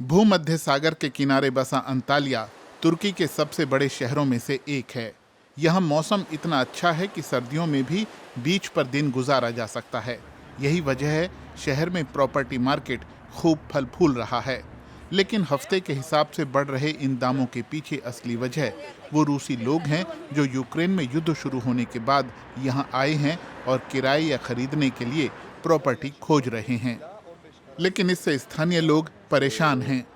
भूमध्य सागर के किनारे बसा अंतालिया तुर्की के सबसे बड़े शहरों में से एक है। यहाँ मौसम इतना अच्छा है कि सर्दियों में भी बीच पर दिन गुजारा जा सकता है। यही वजह है शहर में प्रॉपर्टी मार्केट खूब फल फूल रहा है। लेकिन हफ्ते के हिसाब से बढ़ रहे इन दामों के पीछे असली वजह वो रूसी लोग हैं जो यूक्रेन में युद्ध शुरू होने के बाद यहाँ आए हैं और किराए या खरीदने के लिए प्रॉपर्टी खोज रहे हैं। लेकिन इससे स्थानीय लोग परेशान हैं।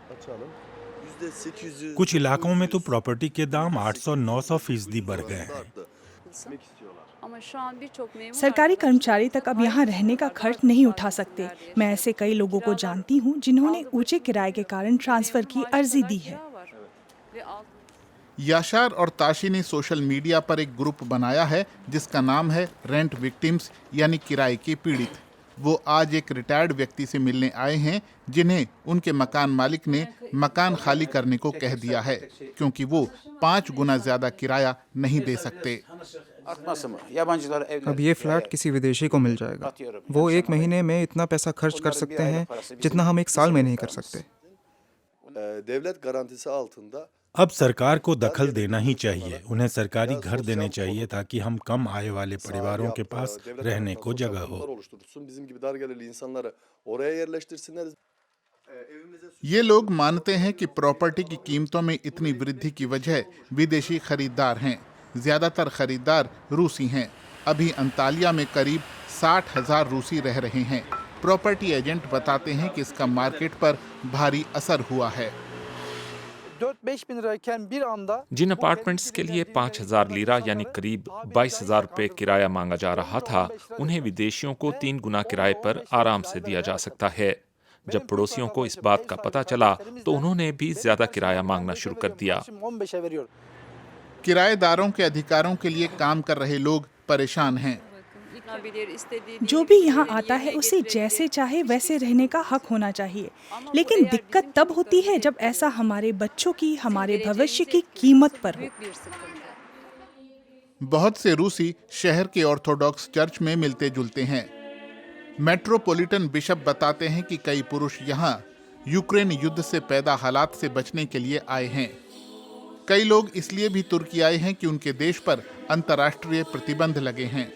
कुछ इलाकों में तो प्रॉपर्टी के दाम 800-900% बढ़ गए हैं। सरकारी कर्मचारी तक अब यहाँ रहने का खर्च नहीं उठा सकते। मैं ऐसे कई लोगों को जानती हूँ जिन्होंने ऊंचे किराए के कारण ट्रांसफर की अर्जी दी है। याशार और ताशी ने सोशल मीडिया पर एक ग्रुप बनाया है जिसका नाम है रेंट विक्टिम्स यानी किराए के पीड़ित। वो आज एक रिटायर्ड व्यक्ति से मिलने आए हैं जिन्हें उनके मकान मालिक ने मकान खाली करने को कह दिया है क्योंकि वो 5 गुना ज्यादा किराया नहीं दे सकते। अब ये फ्लैट किसी विदेशी को मिल जाएगा। वो 1 महीने में इतना पैसा खर्च कर सकते हैं जितना हम 1 साल में नहीं कर सकते। अब सरकार को दखल देना ही चाहिए। उन्हें सरकारी घर देने चाहिए ताकि हम कम आय वाले परिवारों के पास रहने को जगह हो। ये लोग मानते हैं कि प्रॉपर्टी की कीमतों में इतनी वृद्धि की वजह विदेशी खरीदार हैं। ज्यादातर खरीदार रूसी हैं। अभी अंतालिया में करीब 60,000 रूसी रह रहे हैं। प्रॉपर्टी एजेंट बताते हैं कि इसका मार्केट पर भारी असर हुआ है। जिन अपार्टमेंट्स के लिए 5,000 लीरा यानी करीब 22,000 रुपये किराया मांगा जा रहा था, उन्हें विदेशियों को 3 गुना किराए पर आराम से दिया जा सकता है। जब पड़ोसियों को इस बात का पता चला तो उन्होंने भी ज्यादा किराया मांगना शुरू कर दिया। किराएदारों के अधिकारों के लिए काम कर रहे लोग परेशान हैं। जो भी यहाँ आता है उसे जैसे चाहे वैसे रहने का हक होना चाहिए, लेकिन दिक्कत तब होती है जब ऐसा हमारे बच्चों की, हमारे भविष्य की कीमत पर हो। बहुत से रूसी शहर के ऑर्थोडॉक्स चर्च में मिलते जुलते हैं। मेट्रोपॉलिटन बिशप बताते हैं कि कई पुरुष यहाँ यूक्रेन युद्ध से पैदा हालात से बचने के लिए आए हैं। कई लोग इसलिए भी तुर्की आए हैं कि उनके देश पर अंतर्राष्ट्रीय प्रतिबंध लगे हैं।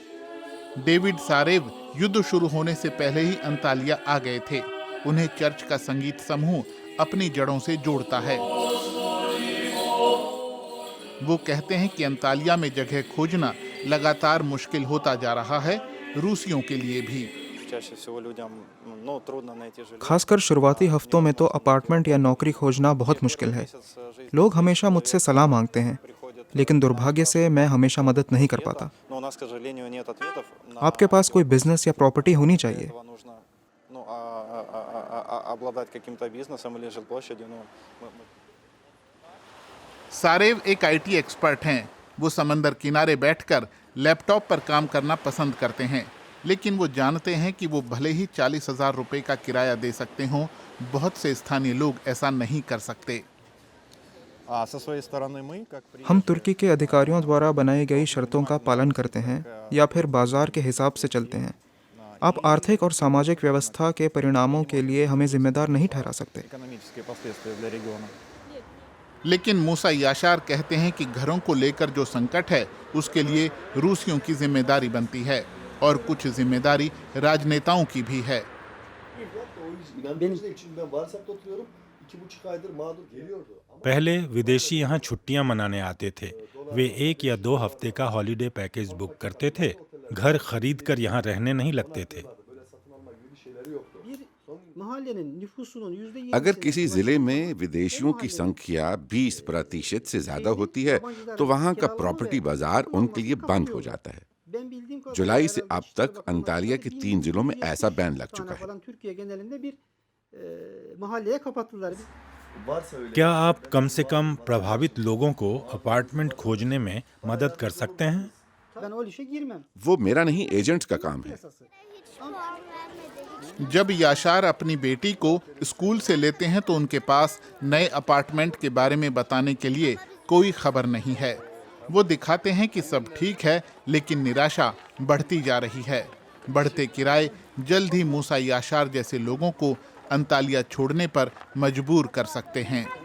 डेविड सारेव युद्ध शुरू होने से पहले ही अंतालिया आ गए थे। उन्हें चर्च का संगीत समूह अपनी जड़ों से जोड़ता है। वो कहते हैं कि अंतालिया में जगह खोजना लगातार मुश्किल होता जा रहा है, रूसियों के लिए भी। खासकर शुरुआती हफ्तों में तो अपार्टमेंट या नौकरी खोजना बहुत मुश्किल है। लोग हमेशा मुझसे सलाह मांगते हैं, लेकिन दुर्भाग्य से मैं हमेशा मदद नहीं कर पाता। आपके पास कोई बिजनेस या प्रॉपर्टी होनी चाहिए। सारेव एक IT एक्सपर्ट हैं। वो समंदर किनारे बैठकर लैपटॉप पर काम करना पसंद करते हैं, लेकिन वो जानते हैं कि वो भले ही 40,000 रुपए का किराया दे सकते हों, बहुत से स्थानीय लोग ऐसा नहीं कर सकते। हम तुर्की के अधिकारियों द्वारा बनाई गई शर्तों का पालन करते हैं या फिर बाजार के हिसाब से चलते हैं। आप आर्थिक और सामाजिक व्यवस्था के परिणामों के लिए हमें जिम्मेदार नहीं ठहरा सकते। लेकिन मूसा याशार कहते हैं कि घरों को लेकर जो संकट है उसके लिए रूसियों की जिम्मेदारी बनती है और कुछ जिम्मेदारी राजनेताओं की भी है। पहले विदेशी यहाँ छुट्टियां मनाने आते थे। वे 1 या 2 हफ्ते का हॉलिडे पैकेज बुक करते थे। घर खरीद कर यहाँ रहने नहीं लगते थे। अगर किसी जिले में विदेशियों की संख्या 20% से ज्यादा होती है तो वहाँ का प्रॉपर्टी बाजार उनके लिए बंद हो जाता है। जुलाई से अब तक अंतालिया के 3 जिलों में ऐसा बैन लग चुका है। क्या आप कम से कम प्रभावित लोगों को अपार्टमेंट खोजने में मदद कर सकते हैं? वो मेरा नहीं, एजेंट्स का काम है। जब याशार अपनी बेटी को स्कूल से लेते हैं तो उनके पास नए अपार्टमेंट के बारे में बताने के लिए कोई खबर नहीं है। वो दिखाते हैं कि सब ठीक है, लेकिन निराशा बढ़ती जा रही है। बढ़ते किराए जल्द ही मूसा याशार जैसे लोगों को अंतालिया छोड़ने पर मजबूर कर सकते हैं।